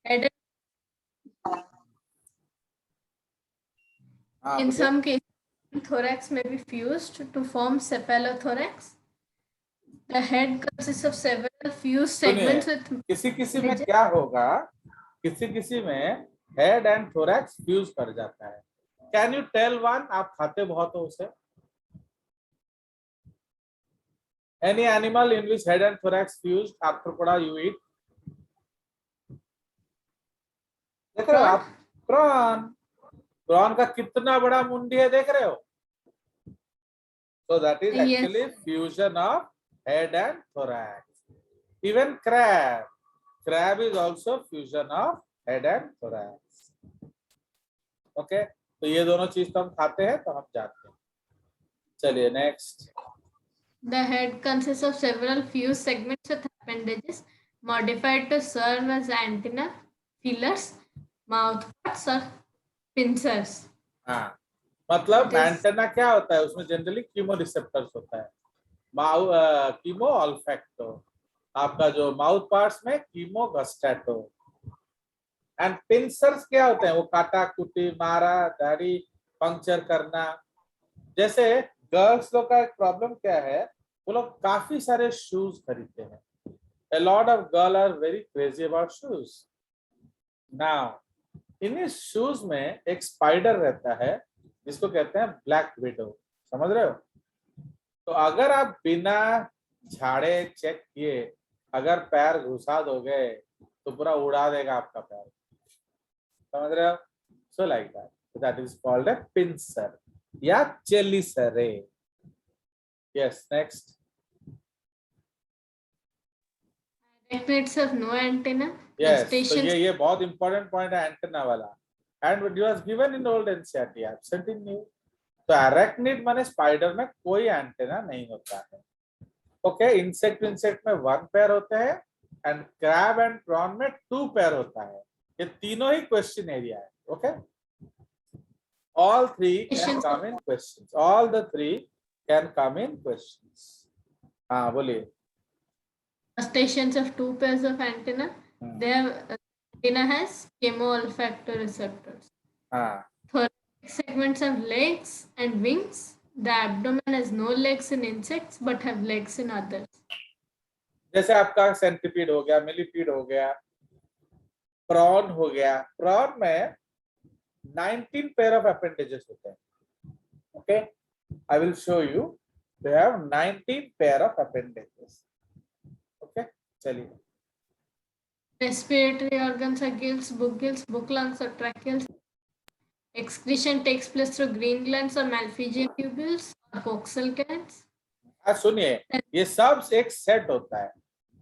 Head in some cases, thorax may be fused to form cephalothorax. The head consists of several fused segments with किसी किसी में क्या होगा, किसी किसी में हेड एंड थोरैक्स फ्यूज कर जाता है. Can you tell one? आप खाते बहुत हो उसे. Any animal in which head and thorax fuse, arthropoda you eat. देख रहे हो आप? प्रॉन. प्रॉन का कितना बड़ा मुंडी है, देख रहे हो? So that is actually fusion of head and thorax. Even crab. Crab is also fusion of head and thorax. Okay? तो ये दोनों चीज तो हम खाते हैं, तो हम जानते हैं. चलिए next. The head consists of several fused segments with appendages modified to serve as antenna, feelers, mouthparts or pincers. हाँ, मतलब एंटेना क्या होता है? उसमें जनरली कीमो रिसेप्टर्स होता है. कीमो ऑल्फैक्टो. आपका जो माउथ पार्ट्स में कीमो गस्टैटो. एंड पिंसर्स क्या होते हैं? वो काटा कुटी, मारा, दाढ़ी, पंक्चर करना. जैसे गर्ल्स लोग का एक प्रॉब्लम क्या है, वो लोग काफी सारे शूज खरीदते हैं. A lot of girls are very crazy about shoes. Now, in shoes में एक स्पाइडर रहता है जिसको कहते हैं ब्लैक विडो. समझ रहे हो? तो अगर आप बिना झाड़े चेक किए अगर पैर घुसा दोगे तो पूरा उड़ा देगा आपका पैर. समझ रहे हो? So like that. That is called a pincer या chelicerae. Yes, next. Arachnids have no antenna. यस, तो ये बहुत इंपॉर्टेंट पॉइंट है, एंटेना वाला. And it was given in old NCERT, absent in new. तो अरेक्निड माने स्पाइडर में कोई एंटेना नहीं होता है. ओके, इंसेक्ट में 1 पेयर होते हैं एंड क्रैब एंड प्रॉन में 2 पेयर होता है. ये तीनों ही क्वेश्चन एरिया है. Okay, all 3 can come in questions. All the 3 can come in questions. हाँ बोलिए. Crustaceans have 2 pairs of antenna. Their antenna has chemoolfactory receptors. Thoracic segments have legs and wings. The abdomen has no legs in insects but have legs in others. जैसे आपका centipede हो गया, millipede हो गया, prawn हो गया. Prawn में 19 pair of appendages होते हैं. Okay, I will show you. They have 19 pair of appendages. Okay, चलिए. Respiratory organs are gills, book lungs or tracheals. Excretion takes place through green glands or Malpighian tubules or coxal glands. सुनिए, ये सब एक set होता है.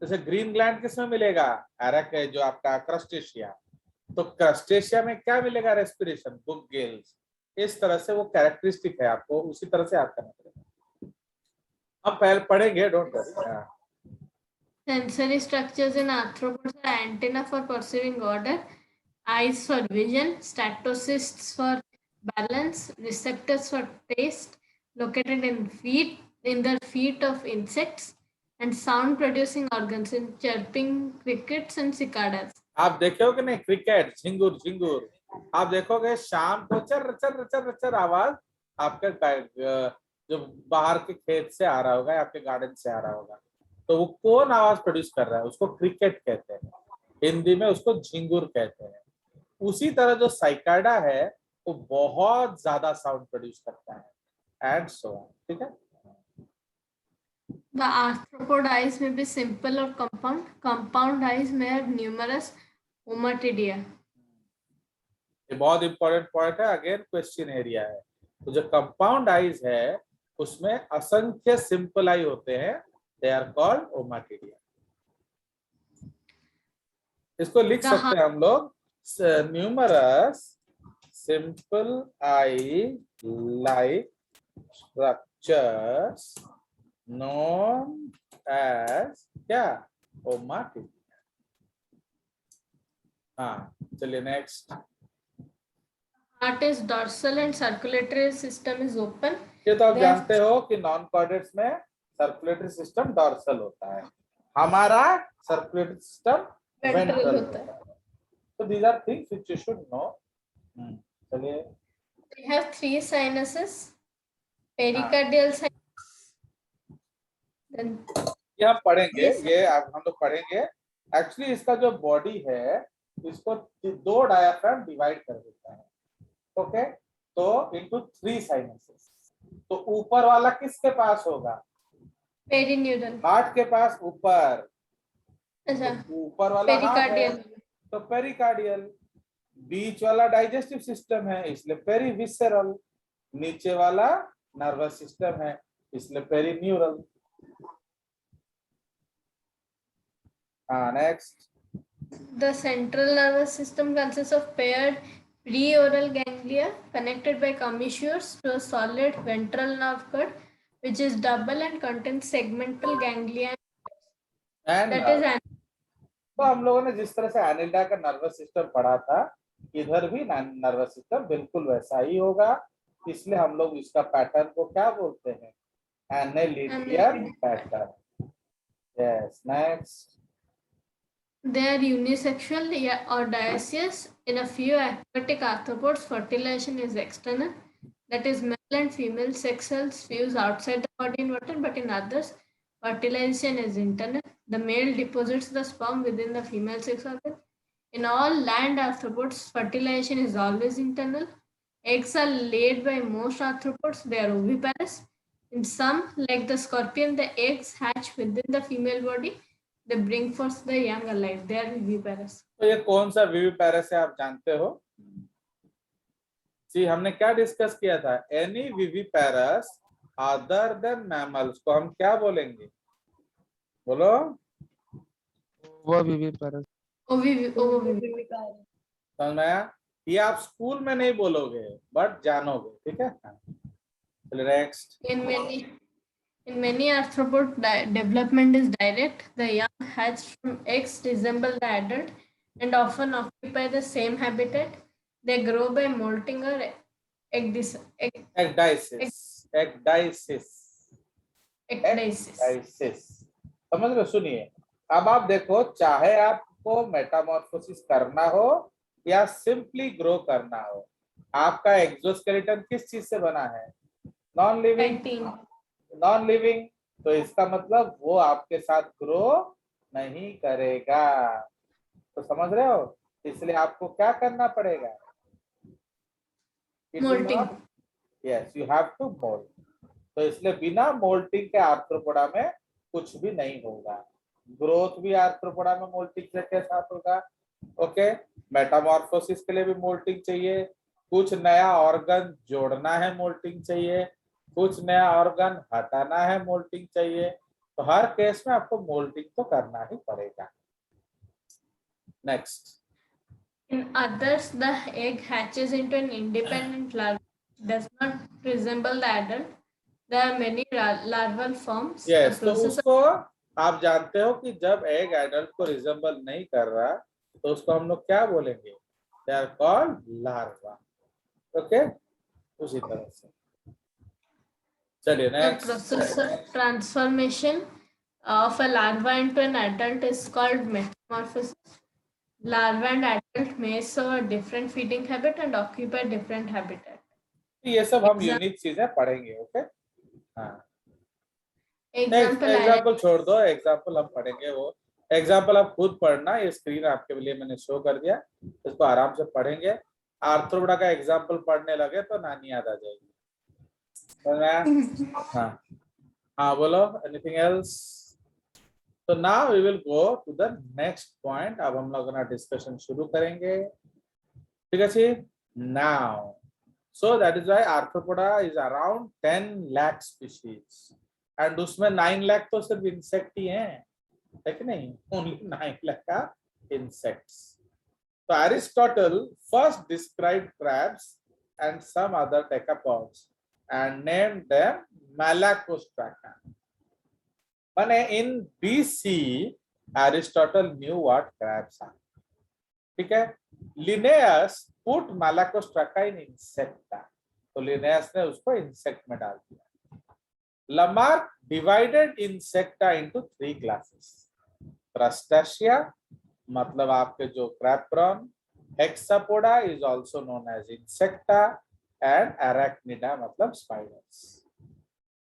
जैसे green gland किसमें मिलेगा? एरक जो आपका क्रस्टेशिया. तो क्रस्टेशिया में क्या मिलेगा? Respiration, book gills. इस तरह से वो कैरेक्टरिस्टिक है, आपको उसी तरह से याद करना पड़ेगा. हम पहले पढ़ेंगे, don't worry. Sensory structures in arthropods are antenna for perceiving odor, eyes for vision, statocysts for balance, receptors for taste, located in the feet of insects, and sound producing organs in chirping crickets and cicadas. आप देखोगे नहीं cricket, झिंगुर झिंगुर, आप देखोगे शाम को चर चर चर चर आवाज आपके जो बाहर के खेत से आ रहा होगा, आपके गार्डन से आ रहा होगा. तो वो कौन आवाज प्रोड्यूस कर रहा है? उसको क्रिकेट कहते हैं. हिंदी में उसको झिंगुर कहते हैं. उसी तरह जो साइकाडा है वो बहुत ज्यादा साउंड प्रोड्यूस करता है. And so on. ठीक है. The arthropod eyes may be simple or compound. Compound eyes may have numerous ommatidia. ये बहुत इंपॉर्टेंट पॉइंट है. अगेन क्वेश्चन एरिया है. तो जो कंपाउंड आईज है उसमें असंख्य सिंपल आई होते हैं. They are called ommatidia. इसको लिख सकते हैं हम लोग, numerous simple eye like structures known as क्या? ओमाटिडिया. हाँ, चलिए next. Heart is dorsal and circulatory system is open. ये तो आप जानते हो कि नॉन कॉर्डेट्स में सर्कुलेटरी सिस्टम डॉर्सल होता है. हमारा सर्कुलेटरी सिस्टम वेंट्रल होता है. So these are things which you should know. चलिए, We have 3 sinuses, pericardial sinus, then ये हम पढ़ेंगे, yes, ये अब हम लोग पढ़ेंगे। एक्चुअली इसका जो बॉडी है इसको 2 डायाफ्राम डिवाइड कर देता है, ओके। तो इनटू 3 साइनसेस। तो ऊपर वाला किसके पास होगा? पेरिन्यूरल, हार्ट के पास ऊपर, अच्छा तो ऊपर वाला हार्ट है पेरिकार्डियल, तो पेरिकार्डियल। बीच वाला डाइजेस्टिव सिस्टम है इसलिए पेरीविसरल। नीचे वाला नर्वस सिस्टम है इसलिए पेरीन्यूरल। हाँ, next. The central nervous system consists of paired preoral ganglia connected by commissures to a solid ventral nerve cord, which is double and contains segmental ganglia. And That is तो हम लोगों ने जिस तरह से एनिल्डा का नर्वस सिस्टम पढ़ा था, इधर भी नर्वस सिस्टम बिल्कुल वैसा ही होगा। इसलिए हम लोग इसका पैटर्न को क्या बोलते हैं? एनालिटियन pattern. Yes, next. they are unisexual or dioecious. In a few aquatic arthropods, fertilization is external. That is, male and female sex cells fuse outside the body in water, but in others, fertilization is internal. The male deposits the sperm within the female sex organ. In all land arthropods, fertilization is always internal. Eggs are laid by most arthropods, they are oviparous. In some, like the scorpion, the eggs hatch within the female body. They bring forth the young alive. They are viviparous. तो ये कौन सा viviparous है आप जानते हो? जी, हमने क्या डिस्कस किया था? Any viviparous other than mammals को हम क्या बोलेंगे? बोलो। ओविविपैरस। समझ में आया? ये आप स्कूल में नहीं बोलोगे बट जानोगे, ठीक है? Next. In many arthropod, development is direct. The young hatched from eggs resemble the adult and often occupy the same habitat. They grow by molting or ecdysis। समझ लो, सुनिए। अब आप देखो, चाहे आपको मेटामॉर्फोसिस करना हो या सिंपली ग्रो करना हो, आपका एक्सोस्केलेटन किस चीज से बना है? Non living. तो इसका मतलब वो आपके साथ ग्रो नहीं करेगा। तो समझ रहे हो? इसलिए आपको क्या करना पड़ेगा? molting. Yes, you have to molt. तो इसलिए बिना मोल्टिंग के आर्थ्रोपोडा में कुछ भी नहीं होगा। ग्रोथ भी आर्थ्रोपोडा में मोल्टिंग के साथ होगा, ओके। मेटामॉर्फोसिस के लिए भी मोल्टिंग चाहिए। कुछ नया ऑर्गन जोड़ना है, मोल्टिंग चाहिए। कुछ नया ऑर्गन हटाना है, मोल्टिंग चाहिए। तो हर केस में आपको मोल्टिंग तो करना ही पड़ेगा। Next. In others, the egg hatches into an independent larva. Does not resemble the adult. There are many larval forms. Yes, तो उसको आप जानते हो कि जब एग एडल्ट को रिजेंबल नहीं कर रहा तो उसको हम लोग क्या बोलेंगे? They are called larva, okay. उसी तरह से चलिए next. The process of transformation of a larva into an adult is called metamorphosis. Larva and adult may show a different feeding habit and occupy different habitat. ये सब हम unique चीजें पढ़ेंगे, okay. हाँ, Example एग्जाम्पल छोड़ दो, example हम पढ़ेंगे। वो एग्जाम्पल आप खुद पढ़ना, ये स्क्रीन आपके लिए मैंने शो कर दिया, इसको आराम से पढ़ेंगे। आर्थ्रोपोडा का एग्जाम्पल पढ़ने लगे तो नानी याद आ जाएगी। हाँ हाँ, बोलो। Anything else? तो now we will go to the next point. अब हम लोग अपना डिस्कशन शुरू करेंगे, ठीक है जी। Now so that is why arthropoda is around 10 lakh species and उसमें 9 लाख तो सिर्फ इंसेक्ट ही हैं, है कि नहीं? ओनली 9 लाख का इंसेक्ट्स। तो Aristotle first described crabs and some other decapods and named them Malacostraca. But in BC, Aristotle knew what crabs are. ठीक है? Linnaeus put Malacostraca in insecta. तो Linnaeus ने उसको इंसेक्ट में डाल दिया। Lamarck divided insecta into 3 classes. Crustacea, मतलब आपके जो crab prawn, Hexapoda is also known as insecta and arachnida मतलब spiders.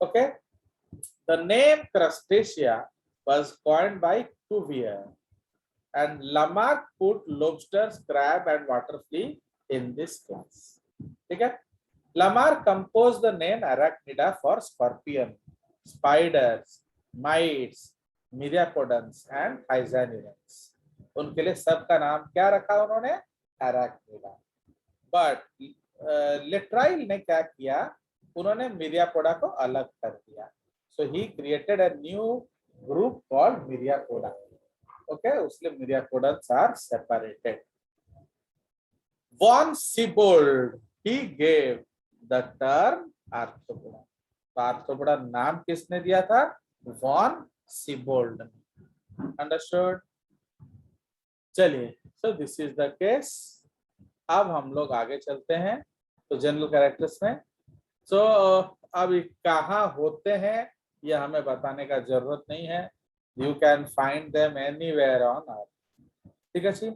Okay. The name crustacea was coined by Cuvier, and Lamarck put lobsters, crab, and water flea in this class. Okay. Lamarck composed the name arachnida for scorpion, spiders, mites, myriapodons, and hydrangeans. उनके लिए सबका नाम क्या रखा उन्होंने? arachnida. But लेट्राइल ने क्या किया? उन्होंने myriapoda को अलग कर दिया. So he created a new group called myriapoda. Okay, उसलिए myriapodons are separated. Von Siebold, he gave the term arthropoda. तो आर्थ्रोपोडा नाम किसने दिया था? वॉन सिबोल्ड ने. अंडरस्टूड? चलिए, so this is the case. अब हम लोग आगे चलते हैं तो जनरल कैरेक्टर्स में. सो अब कहाँ होते हैं यह हमें बताने का जरूरत नहीं है. You can find them anywhere on earth. ठीक है जी.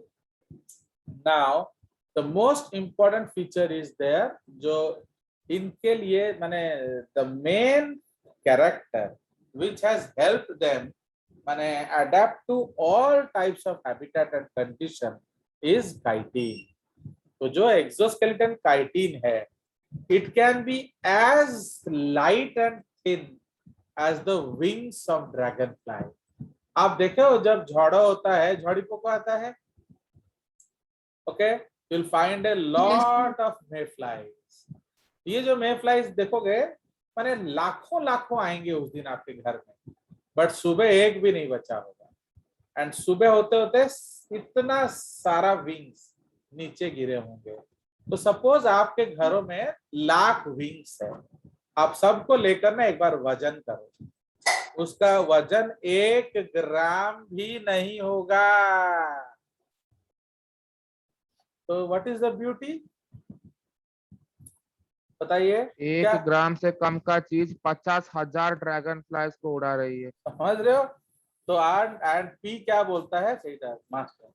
Now the most important feature is there, जो इनके लिए मैंने the main character which has helped them माने adapt to all types of habitat and condition is chitin. तो जो एक्सोस्केलेटन काइटिन है, it can be as light and thin as the wings of dragonfly. आप देखे हो जब झोड़ा होता है, झोड़ी पोको आता है, okay, you'll find a lot of mayflies. ये जो mayflies देखोगे माने लाखों लाखों आएंगे उस दिन आपके घर में, बट सुबह एक भी नहीं बचा होगा. एंड सुबह होते होते इतना सारा विंग्स नीचे गिरे होंगे. तो सपोज आपके घरों में लाख विंग्स है, आप सबको लेकर ना एक बार वजन करो. उसका वजन 1 ग्राम भी नहीं होगा. तो व्हाट इज द ब्यूटी बताइए? 1 ग्राम से कम का चीज 50,000 ड्रैगन फ्लाइज को उड़ा रही है. समझ रहे हो? तो एंड पी क्या बोलता है? सही था मास्टर.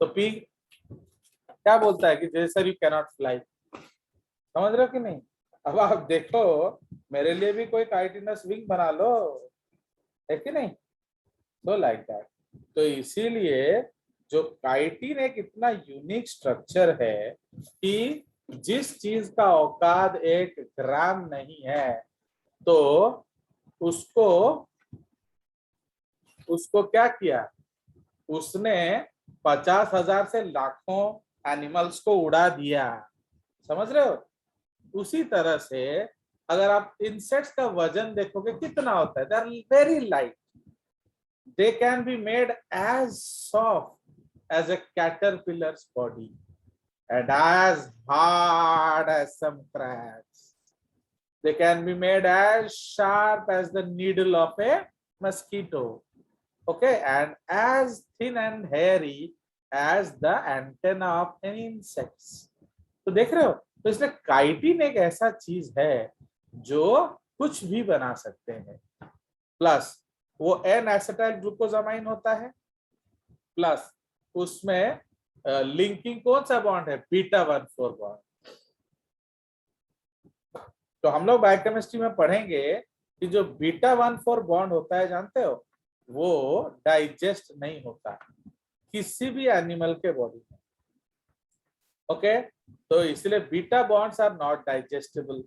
तो पी क्या बोलता है कि जैसे यू कैनॉट फ्लाई. समझ रहे हो कि नहीं? अब आप देखो, मेरे लिए भी कोई काइटिनस विंग बना लो, है कि नहीं? तो लाइक दैट. तो इसीलिए जो काइटिन एक इतना यूनिक स्ट्रक्चर है कि जिस चीज का औकात 1 ग्राम नहीं है, तो उसको क्या किया? उसने 50,000 से लाखों एनिमल्स को उड़ा दिया. समझ रहे हो? उसी तरह से अगर आप इंसेक्ट्स का वजन देखोगे कितना होता है, they are very light. They can be made as soft as a caterpillar's body and as hard as some crabs. They can be made as sharp as the needle of a mosquito, okay, and as thin and hairy as the antenna of an insect. तो देख रहे हो? तो इसलिए chitin एक ऐसा चीज है जो कुछ भी बना सकते हैं. प्लस वो एन एसिटाइल ग्लूकोजामाइन होता है, प्लस उसमें लिंकिंग कौन सा बॉन्ड है? Beta 1,4 bond. तो हम लोग बायोकेमिस्ट्री में पढ़ेंगे कि जो बीटा 1,4 बॉन्ड होता है, जानते हो, वो डाइजेस्ट नहीं होता किसी भी एनिमल के बॉडी में. ओके, तो इसलिए beta bonds are not digestible,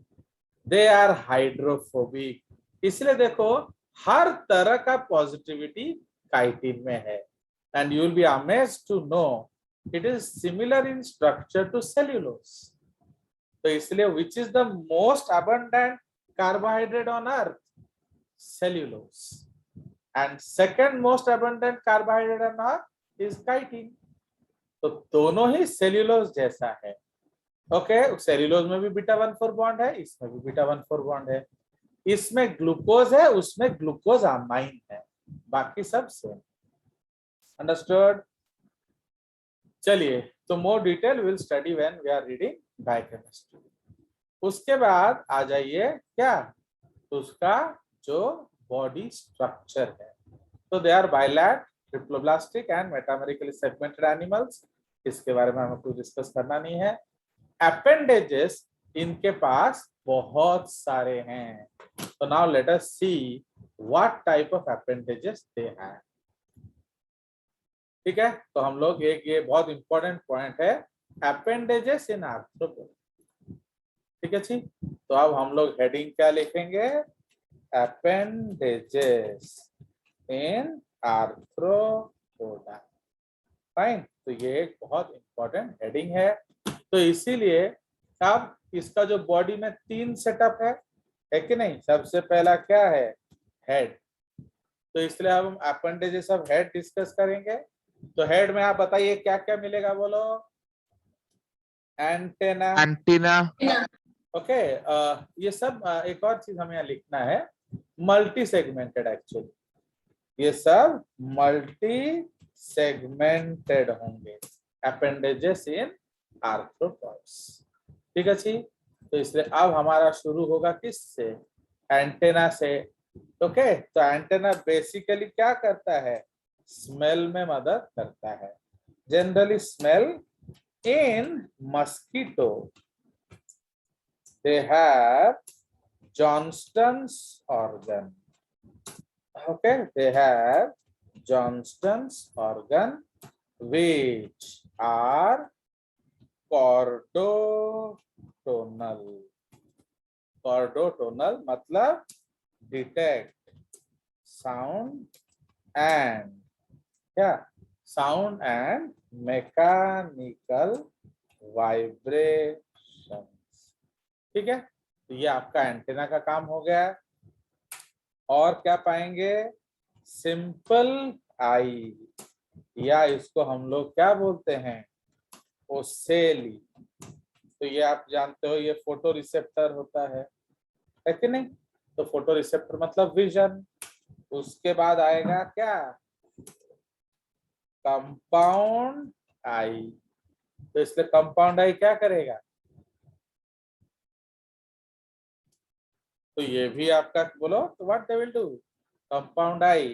they are hydrophobic. इसलिए देखो हर तरह का पॉजिटिविटी काइटिन में है. And you will be amazed to know it is similar in structure to cellulose. तो इसलिए which is the most abundant carbohydrate on earth? Cellulose. And second most abundant carbohydrate on earth is chitin. तो दोनों ही cellulose जैसा है. Okay, cellulose में भी beta 1,4 bond है, इसमें भी बीटा 1,4 बॉन्ड है. इसमें ग्लूकोज है, उसमें ग्लूकोज अमाइन है, बाकी सब सेम. अंडरस्टूड? चलिए, तो more detail will study when we are reading biochemistry. उसके बाद आ जाइए क्या? उसका जो बॉडी स्ट्रक्चर है. तो they are bilat, triploblastic and metamerically segmented animals. इसके बारे में हमें कुछ डिस्कस करना नहीं है। अपेंडेजेस इनके पास बहुत सारे हैं। तो now let us see what type of appendages they have. ठीक है, तो हम लोग एक ये बहुत इंपॉर्टेंट पॉइंट है, अपेंडेजेस इन आर्थ्रोपोडा। ठीक है जी, तो अब हम लोग हेडिंग क्या लिखेंगे, अपेंडेजेस इन आर्थ्रोपोडा। फाइन, तो ये एक बहुत इंपॉर्टेंट हेडिंग है। तो इसीलिए अब इसका जो बॉडी में 3 सेटअप है कि नहीं। सबसे पहला क्या है, हेड। तो इसलिए अब हम अपेंडेजेस ऑफ हेड डिस्कस करेंगे। तो हेड में आप बताइए क्या क्या मिलेगा, बोलो। Antenna, antenna, okay. ये सब एक और चीज हमें यहाँ लिखना है, मल्टी सेगमेंटेड एक्चुअली, ये सब मल्टी सेगमेंटेड होंगे अपेंडेजेस इन आर्थ्रोपॉड्स। ठीक है जी, तो इसलिए अब हमारा शुरू होगा किससे, एंटेना से। ओके, तो एंटेना बेसिकली क्या करता है, स्मेल में मदद करता है। Generally smell in mosquito they have Johnston's organ. Okay, they have Johnston's organ which are chordotonal. Chordotonal मतलब detect sound and क्या, sound and mechanical vibrations. ठीक है, तो ये आपका एंटेना का काम हो गया। और क्या पाएंगे, सिंपल आई, या इसको हम लोग क्या बोलते हैं, ओसेली। तो ये आप जानते हो ये फोटो रिसेप्टर होता है कि नहीं। तो फोटो रिसेप्टर मतलब विजन। उसके बाद आएगा क्या, कंपाउंड आई। तो इसलिए कंपाउंड आई क्या करेगा, तो ये भी आपका बोलो, तो what they will do, compound eye.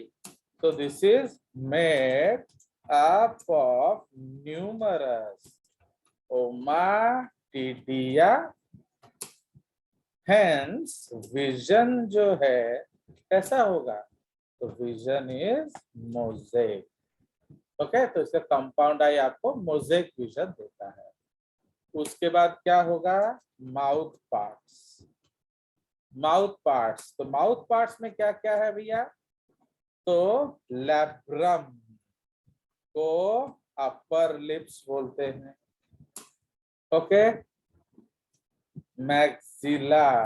तो this is made up of numerous ommatidia. Hence vision जो है कैसा होगा, तो विजन इज मोजेक। ओके, तो इसका कंपाउंड आई आपको मोजेक विजन देता है। उसके बाद क्या होगा, माउथ पार्ट्स। माउथ पार्ट्स, तो माउथ पार्ट्स में क्या क्या है भैया, तो लैब्रम को अपर लिप्स बोलते हैं। ओके, मैक्सिला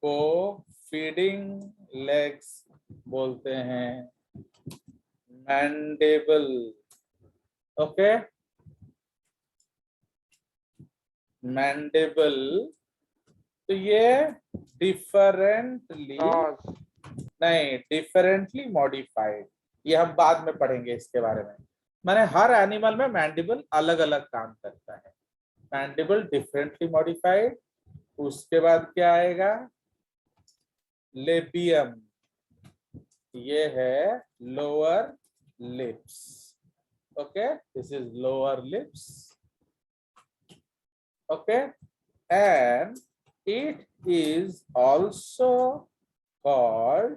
को फीडिंग लेग्स बोलते हैं। मैंडिबल, ओके, मैंडिबल, तो ये डिफरेंटली नहीं, डिफरेंटली मॉडिफाइड, ये हम बाद में पढ़ेंगे इसके बारे में। माने हर एनिमल में मैंडिबल अलग अलग काम करता है। Mandible differently modified. उसके बाद क्या आएगा, लेबियम, ये है lower lips. Okay, this is lower lips. Okay, and it is also called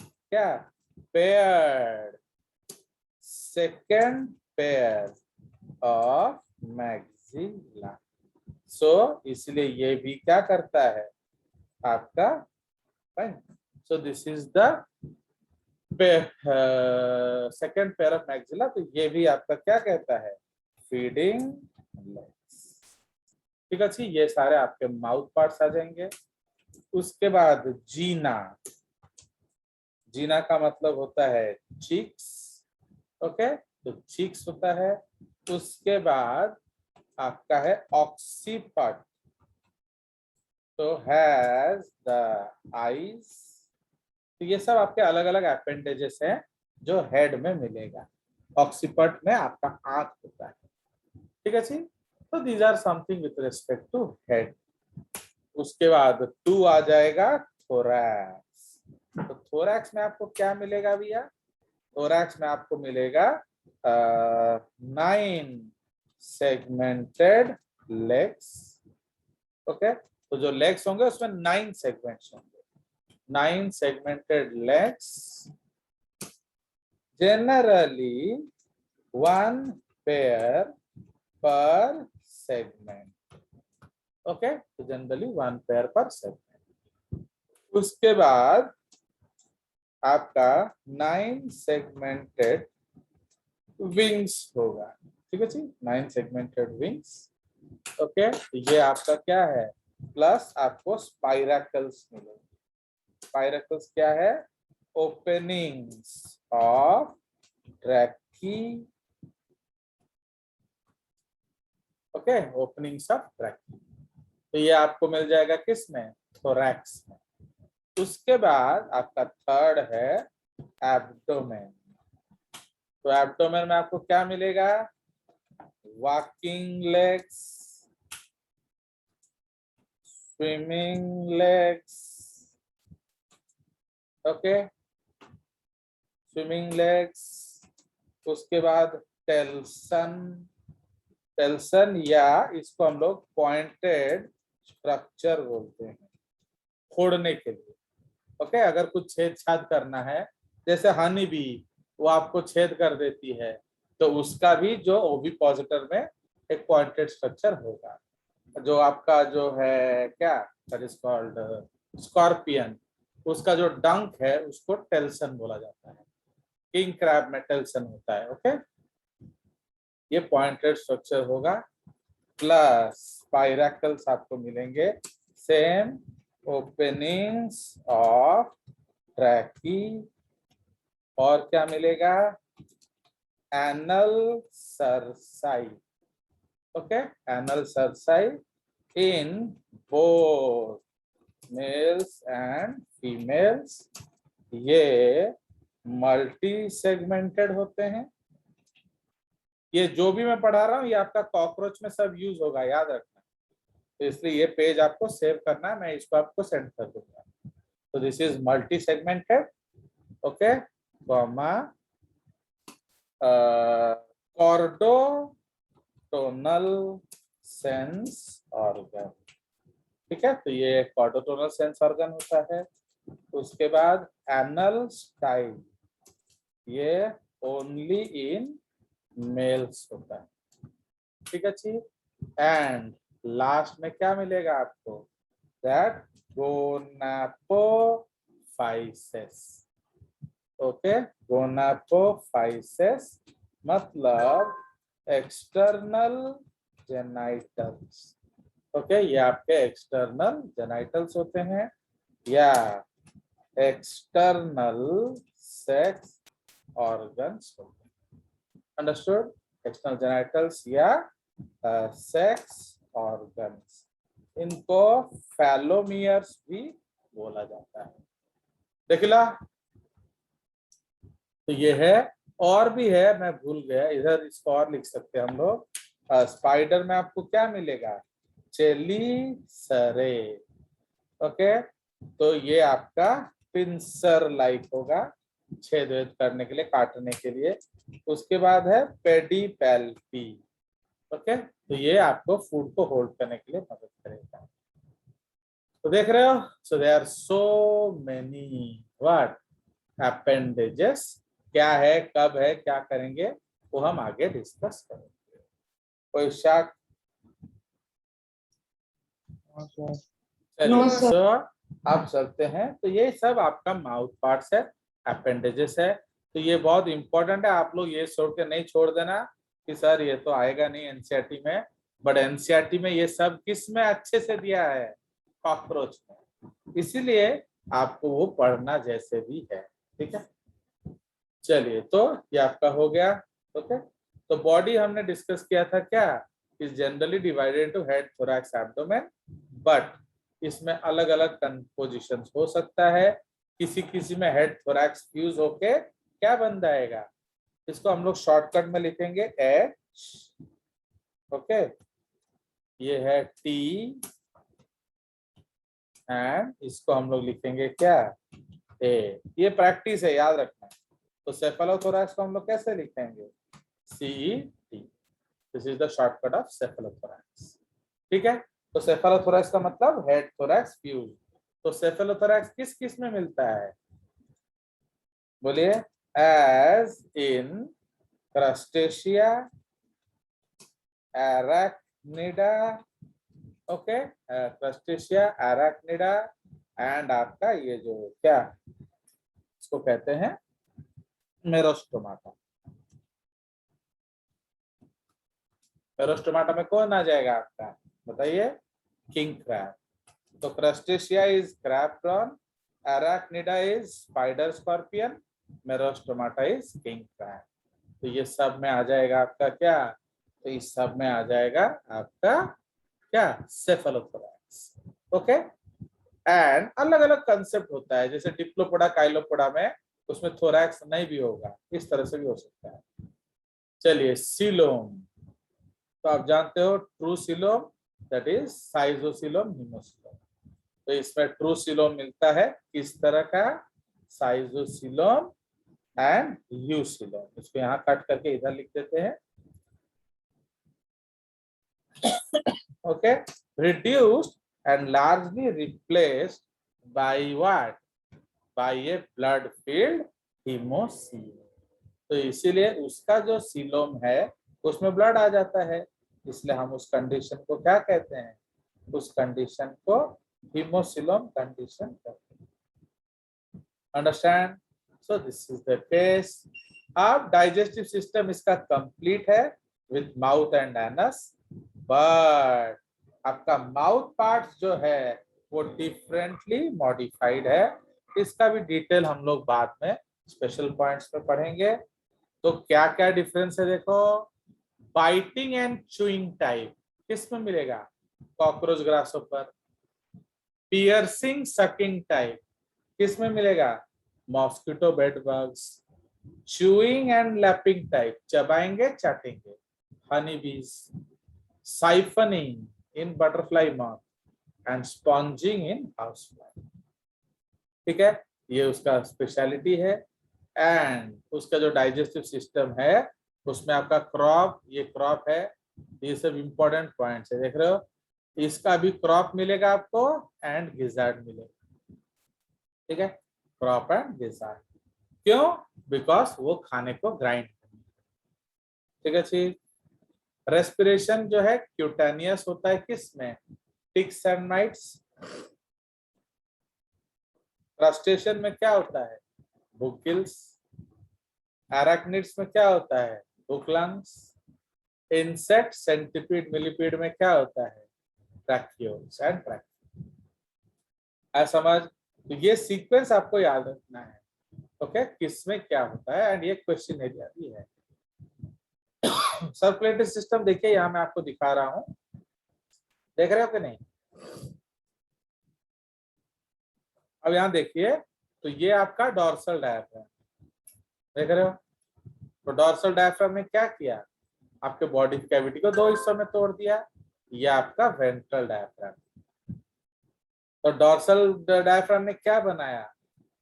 क्या, paired, second pair of maxilla. So इसलिए ये भी क्या करता है आपका, so this is the second pair of maxilla. तो ये भी आपका क्या कहता है, फीडिंग लेग्स। ठीक है जी, ये सारे आपके माउथ पार्ट्स आ जाएंगे। उसके बाद जीना, जीना का मतलब होता है चीक्स। ओके, तो चीक्स होता है। उसके बाद आपका है ऑक्सीपट, तो हैज द आईज। तो ये सब आपके अलग अलग अपेंडेजेस हैं जो हेड में मिलेगा। ऑक्सीपट में आपका आंख होता है। ठीक है जी, तो these are something with respect to head. उसके बाद 2 आ जाएगा थोरैक्स। तो थोरैक्स में आपको क्या मिलेगा भैया, थोरैक्स में आपको मिलेगा 9 सेगमेंटेड लेग्स। ओके, तो जो लेग्स होंगे उसमें 9 सेगमेंट्स होंगे, 9 segmented legs, generally 1 pair per segment। Okay, तो जनरली 1 पेयर पर सेगमेंट। उसके बाद आपका 9 सेगमेंटेड विंग्स होगा। ठीक है जी, 9 सेगमेंटेड विंग्स। ओके, तो ये आपका क्या है, प्लस आपको स्पाइरैकल्स मिलेंगे। स्पाइरैकल्स क्या है, openings of ट्रैकी। Okay, openings of ट्रैकी, तो ये आपको मिल जाएगा किस में, थोरैक्स में। उसके बाद आपका थर्ड है एब्डोमेन। तो एब्डोमेन में आपको क्या मिलेगा, walking legs, swimming legs. Okay, swimming legs. उसके बाद टेल्सन, टेल्सन या इसको हम लोग पॉइंटेड स्ट्रक्चर बोलते हैं, फोड़ने के लिए। ओके, अगर कुछ छेद छाद करना है, जैसे हनी बी वो आपको छेद कर देती है, तो उसका भी जो ओविपोजिटर में एक पॉइंटेड स्ट्रक्चर होगा। जो आपका जो है क्या, दैट इज कॉल्ड स्कॉर्पियन, उसका जो डंक है उसको टेल्सन बोला जाता है। किंग क्रैब में टेल्सन होता है। ओके, ये पॉइंटेड स्ट्रक्चर होगा, प्लस स्पाइरैकल्स आपको मिलेंगे, सेम ओपनिंग्स ऑफ ट्रैकी, और क्या मिलेगा, anal cerci. Okay, anal cerci in both mails and females. ये मल्टी सेगमेंटेड होते हैं। ये जो भी मैं पढ़ा रहा हूँ ये आपका कॉकरोच में सब यूज होगा, याद रखना। तो इसलिए ये पेज आपको सेव करना है, मैं इसको आपको सेंड कर दूंगा। तो this is multi segmented. Okay, comma chordotonal sense organ. ठीक है, तो ये कॉर्डोटोनल सेंस ऑर्गन होता है। उसके बाद एनल स्टाइल, ये ओनली इन मेल्स होता है। ठीक है जी, एंड लास्ट में क्या मिलेगा आपको, दैट गोनापोफाइसेस। ओके, गोनापोफाइसेस मतलब एक्सटर्नल जेनाइटल्स। ओके, ये आपके एक्सटर्नल जेनाइटल्स होते हैं या एक्सटर्नल सेक्स ऑर्गन्स होते हैं। अंडरस्टूड, एक्सटर्नल जेनाइटल्स या सेक्स ऑर्गन्स, इनको फैलोमियर्स भी बोला जाता है। देखिला, तो ये है, और भी है, मैं भूल गया, इधर इसको और लिख सकते हैं हम लोग। स्पाइडर में आपको क्या मिलेगा, चेलिसरे। ओके, तो ये आपका पिंसर लाइक होगा, छेद वेद करने के लिए, काटने के लिए। उसके बाद है पेडिपेल्पी। ओके, तो ये आपको फूड को होल्ड करने के लिए मदद करेगा। तो देख रहे हो, so there are so many what appendages. क्या है, कब है, क्या करेंगे, वो हम आगे डिस्कस करेंगे। कोई शक? चलिए, सो अब चलते हैं। तो ये सब आपका माउथ पार्ट्स है, अपेंडेजेस है। तो ये बहुत इंपॉर्टेंट है, आप लोग ये सोच के नहीं छोड़ देना कि सर ये तो आएगा नहीं एनसीईआरटी में। बट एनसीईआरटी में ये सब किस में अच्छे से दिया है, कॉकरोच में, इसीलिए आपको वो पढ़ना जैसे भी है। ठीक है, चलिए, तो ये आपका हो गया। ओके, तो बॉडी हमने डिस्कस किया था क्या, is generally divided into head, thorax, abdomen. But इसमें अलग अलग कंपोजिशंस हो सकता है, किसी किसी में हेड थोरैक्स फ्यूज होके क्या बन जाएगा, इसको हम लोग शॉर्टकट में लिखेंगे एच। ओके, ये है टी, एंड इसको हम लोग लिखेंगे क्या, ए। ये प्रैक्टिस है, याद रखना। तो सेफेलोथोरैक्स को हम लोग कैसे लिखेंगे, C T. This is the shortcut of cephalothorax. ठीक है, तो सेफेलोथोरैक्स का मतलब हेड थोरैक्स फ्यूज। तो सेफेलोथोरैक्स किस किस में मिलता है, बोलिए? As in crustacea, arachnida, okay, crustacea, arachnida and आपका ये जो क्या इसको कहते हैं मेरोस्टोमाटा। मेरोस्टोमाटा में कौन आ जाएगा आपका, बताइए? King crab. तो crustacea is crab prawn, arachnida is spider scorpion, merostomata is king crab. तो ये सब में आ जाएगा आपका क्या, तो इस सब में आ जाएगा आपका क्या, सेफेलोथोरैक्स। ओके, एंड अलग अलग कंसेप्ट होता है, जैसे डिप्लोपोडा काइलोपोडा में उसमें थोरैक्स नहीं भी होगा, इस तरह से भी हो सकता है। चलिए, सीलोम, तो आप जानते हो ट्रू सीलोम दैट इज साइजोसीलोम, हिमोसीलोम। तो इसमें ट्रू सीलोम मिलता है किस तरह का, साइजोसीलोम एंड यूसीलोम। इसको यहाँ कट करके इधर लिख देते हैं। Okay, reduced and largely replaced by what, by a blood filled hemocoel। तो इसीलिए उसका जो सीलोम है उसमें ब्लड आ जाता है, इसलिए हम उस कंडीशन को क्या कहते हैं, उस कंडीशन को हीमोसीलोम कंडीशन कहते हैं। Understand? So this is the case. अब डाइजेस्टिव सिस्टम इसका कंप्लीट है with mouth and anus, but आपका माउथ पार्ट जो है वो डिफरेंटली मॉडिफाइड है। इसका भी डिटेल हम लोग बाद में स्पेशल पॉइंट्स में पढ़ेंगे। तो क्या क्या डिफरेंस है देखो, बाइटिंग एंड चूइंग टाइप किस में मिलेगा, cockroach grasshopper. Piercing sucking type किस में मिलेगा, mosquito bed bugs. Chewing and lapping type, चबाएंगे चाटेंगे, honey bees. Siphoning in butterfly moth and sponging in housefly. ठीक है, ये उसका स्पेशलिटी है। एंड उसका जो डाइजेस्टिव सिस्टम है उसमें आपका क्रॉप, ये क्रॉप है, ये सब इंपॉर्टेंट पॉइंट्स है, देख रहे हो? इसका भी क्रॉप मिलेगा आपको एंड गिजार्ड मिलेगा। ठीक है, क्रॉप एंड गिजार्ड, क्यों? बिकॉज वो खाने को ग्राइंड। ठीक है जी। रेस्पिरेशन जो है क्यूटेनियस होता है किसमें, टिक्स एंड माइट्स। क्रस्टेशियन में क्या होता है, बुकिल्स। एराक्निड्स में क्या होता है, बुकलंग्स। इंसेक्ट, सेंटिपीड, मिलीपीड में क्या होता है, ट्रैक्यूल्स एंड ट्रैक्यूल। समझ? तो ये सीक्वेंस आपको याद रखना है। ओके, किसमें क्या होता है, एंड ये क्वेश्चन एरिया भी है। सर्कुलेटरी सिस्टम देखिए, यहाँ मैं आपको दिखा रहा हूं, देख रहे हो कि नहीं? अब यहाँ देखिए, तो ये आपका डॉर्सल डायफ्राम, देख रहे हो? तो डॉर्सल डायफ्राम में क्या किया, आपके बॉडी कैविटी को दो हिस्सों में तोड़ दिया, ये आपका वेंट्रल डायफ्राम। तो डॉर्सल डायफ्राम ने क्या बनाया,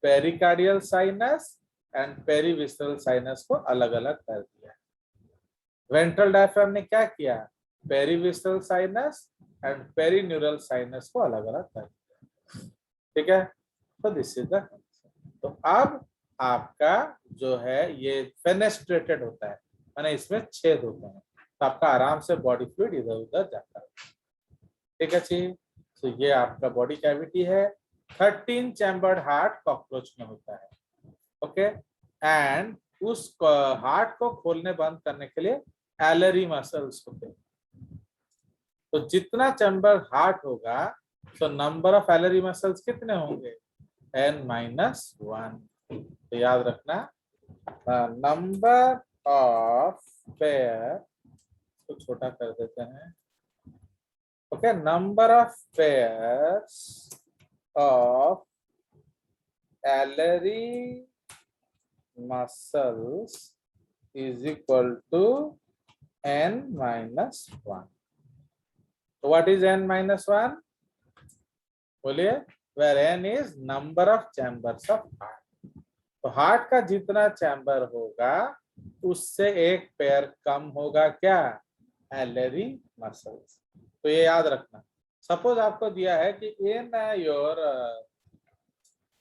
pericardial sinus and perivisceral sinus को अलग अलग कर दिया। वेंट्रल डायफ्राम ने क्या किया, perivisceral sinus and perineural sinus को अलग अलग कर दिया। ठीक है, तो दिस इज द। तो अब आपका जो है ये फेनेस्ट्रेटेड होता है, माने इसमें छेद होते हैं, तो आपका आराम से बॉडी फ्लूइड इधर उधर जाता है। ठीक है जी। तो ये आपका बॉडी कैविटी है। 13 चैम्बर्ड हार्ट कॉकरोच में होता है। ओके, एंड उस हार्ट को खोलने बंद करने के लिए एलरी मसल्स होते हैं। तो जितना चैम्बर हार्ट होगा तो नंबर ऑफ एलरी मसल्स कितने होंगे, n-1। तो याद रखना, नंबर ऑफ पेयर को छोटा कर देते हैं। Okay, number of pairs of एलरी muscles is equal to n-1. So what is n-1? बोलिए, where n is number of chambers of heart. तो हार्ट का जितना चैम्बर होगा उससे एक पेयर कम होगा क्या, एलरी मसल्स। तो ये याद रखना। सपोज आपको दिया है कि in your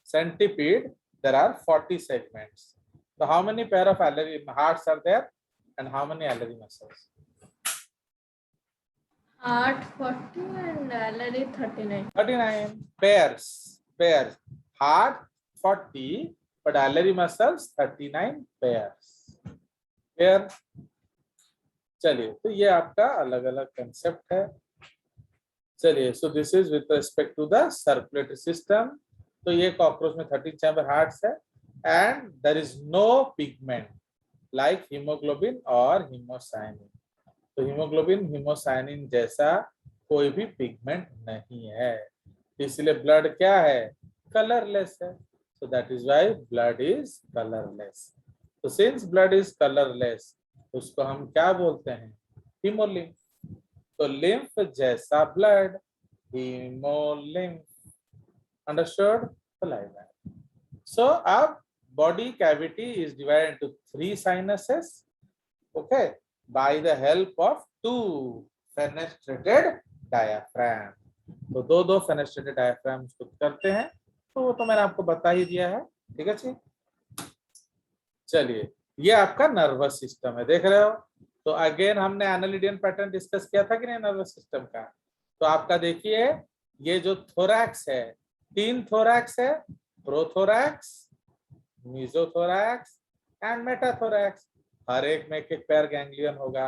centipede there are 40 segments. So how many pair of Ehlers hearts are there and how many Ehlers muscles? Heart 40 and Ehlers 39. 39 pairs. Heart 40 but Ehlers muscles 39 pairs. Clear? चलिए, तो ये आपका अलग अलग कंसेप्ट है। चलिए, so this is with respect to the circulatory system. तो ये कॉकरोच में 13 चैम्बर हार्ट्स है and there is no pigment like haemoglobin और हीमोसाइनिन। तो हीमोग्लोबिन हीमोसाइनिन जैसा कोई भी पिगमेंट नहीं है, इसलिए ब्लड क्या है, कलरलेस है। So that is why blood is colourless. तो सिंस ब्लड इज कलरलेस उसको हम क्या बोलते हैं, हीमोलिम्फ। तो लिम्फ जैसा blood, haemolymph. Understood? Like that. So अब body cavity is divided into 3 sinuses, okay, by the help of 2 fenestrated diaphragm। तो दो fenestrated diaphragms को करते हैं, तो वो तो मैंने आपको बता ही दिया है। ठीक है जी। चलिए, ये आपका नर्वस सिस्टम है, देख रहे हो। तो अगेन हमने एनालिडियन पैटर्न डिस्कस किया था कि नहीं नर्वस सिस्टम का। तो आपका देखिए, ये जो थोरैक्स है, 3 थोरैक्स है, प्रोथोरैक्स, मीजोथोरैक्स एंड मेटाथोरैक्स। हर एक में एक पैर गैंग्लियन होगा।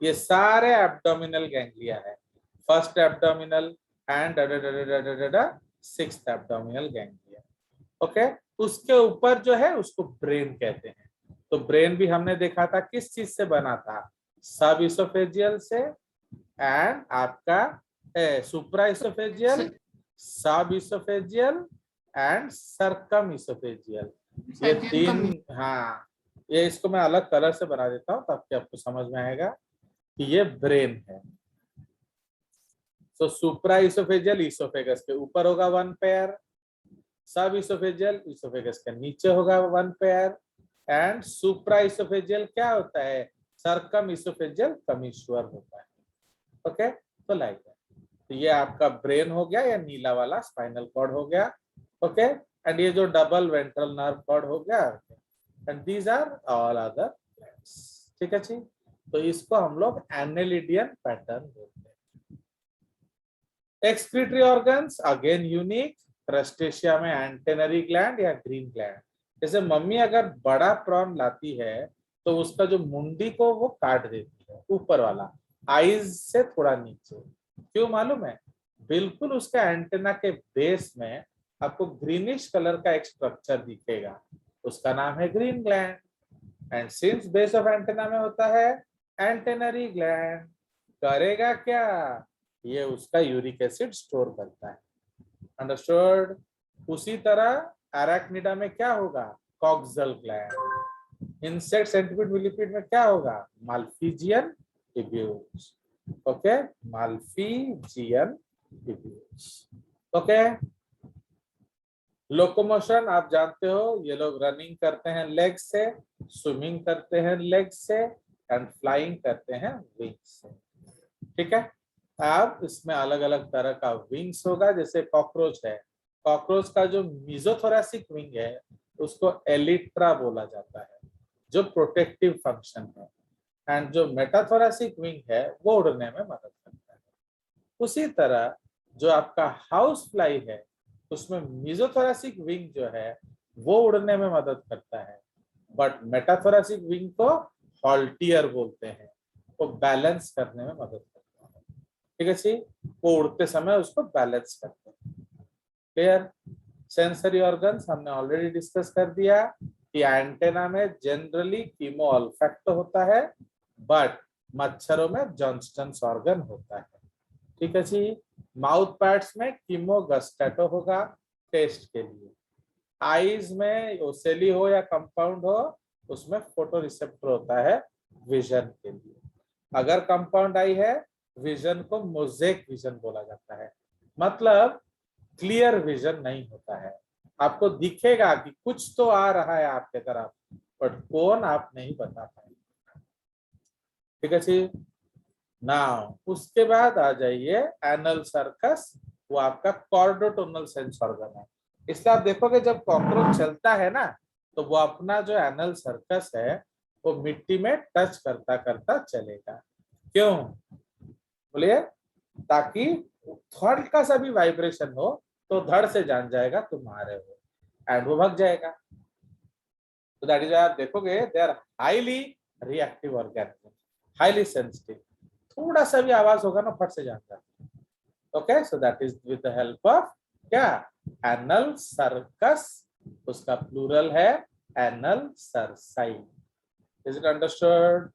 ये सारे एब्डोमिनल गैंग्लिया है, first abdominal and 6th abdominal ganglia. Okay, उसके ऊपर जो है उसको ब्रेन कहते हैं। तो ब्रेन भी हमने देखा था किस चीज से बना था, सब इसोफेजियल से एंड आपका सुप्रा इसोफेजियल, सब इसोफेजियल एंड सर्कम इसोफेजियल। ये 3, हाँ, ये इसको मैं अलग कलर से बना देता हूँ ताकि आपको समझ में आएगा कि ये ब्रेन है। तो सुप्रा इसोफेजियल इसोफेगस के ऊपर होगा 1 पेयर, सब इसोफेजियल इसोफेगस के नीचे होगा 1 पेयर एंड सुप्रा इसोफेजियल क्या होता है, सर्कम इसोफेजियल कमिश्वर होता है। ओके, तो लाइक है। तो ये आपका ब्रेन हो गया या नीला वाला स्पाइनल कॉर्ड हो गया। ओके, एंड ये जो डबल वेंट्रल नर्व कॉर्ड हो गया and these are all other. ठीक है जी। तो इसको हम लोग एनालिडियन पैटर्न बोलते हैं। Excretory organs again unique. Crustacea में एंटेनरी ग्लैंड या ग्रीन ग्लैंड। जैसे मम्मी अगर बड़ा प्रॉन लाती है तो उसका जो मुंडी को वो काट देती है, ऊपर वाला आईज से थोड़ा नीचे। क्यों मालूम है? बिल्कुल उसका एंटेना के बेस में आपको ग्रीनिश कलर का एक स्ट्रक्चर दिखेगा, उसका नाम है green gland. And since base of antenna में होता है एंटेनरी ग्लैंड, करेगा क्या, ये उसका यूरिक एसिड स्टोर करता है। अंडरस्टूड? उसी तरह एराक्निडा में क्या होगा, coxal gland. Insect, centipede, millipede में क्या होगा, Malpighian tubules. Okay, Malpighian tubules. Okay, locomotion आप जानते हो, ये लोग रनिंग करते हैं लेग से, स्विमिंग करते हैं लेग से एंड फ्लाइंग करते हैं विंग्स से। ठीक है। अब इसमें अलग अलग तरह का विंग्स होगा। जैसे कॉकरोच है, कॉकरोच का जो मीजोथोरैसिक विंग है उसको एलिट्रा बोला जाता है, जो प्रोटेक्टिव फंक्शन है। एंड जो मेटाथोरैसिक विंग है वो उड़ने में मदद करता है। उसी तरह जो आपका हाउस फ्लाई है उसमें मीजोथोरैसिक विंग जो है वो उड़ने में मदद करता है, बट मेटाथोरैसिक विंग को हॉल्टियर बोलते हैं, वो बैलेंस करने में मदद करता है। ठीक है जी, वो उड़ते समय उसको बैलेंस करते हैं। क्लियर? सेंसरी ऑर्गन्स हमने ऑलरेडी डिस्कस कर दिया कि एंटेना में जनरली कीमो ऑल्फैक्टो होता है, बट मच्छरों में जॉन्स्टन्स ऑर्गन होता है। ठीक है जी। माउथ पैड्स में कीमोगस्टैटो होगा टेस्ट के लिए। आईज में ओसेली हो या कंपाउंड हो उसमें फोटो रिसेप्टर होता है विजन के लिए। अगर कंपाउंड आई है विजन को मोज़ेक विजन बोला जाता है, मतलब क्लियर विजन नहीं होता है। आपको दिखेगा कि कुछ तो आ रहा है आपके तरफ, बट कौन आप नहीं बता पाएंगे। ठीक है जी। नाउ उसके बाद आ जाइए एनल सर्कस, वो आपका कॉर्डोटोनल सेंस ऑर्गन है। इसलिए आप देखोगे जब कॉकरोच चलता है ना, तो वो अपना जो एनल सर्कस है वो मिट्टी में टच करता करता चलेगा। क्यों बोलिए? ताकि हल्का सा भी वाइब्रेशन हो तो धड़ से जान जाएगा तुम्हारे हो, एंड वो भाग जाएगा। तो दैट इज आप देखोगे they are highly reactive organism, highly sensitive. थोड़ा सा भी आवाज होगा ना फट से जान जाता। Okay, so that is with the help of क्या? एनल सर्कस, उसका प्लूरल है anal cerci. Is it understood?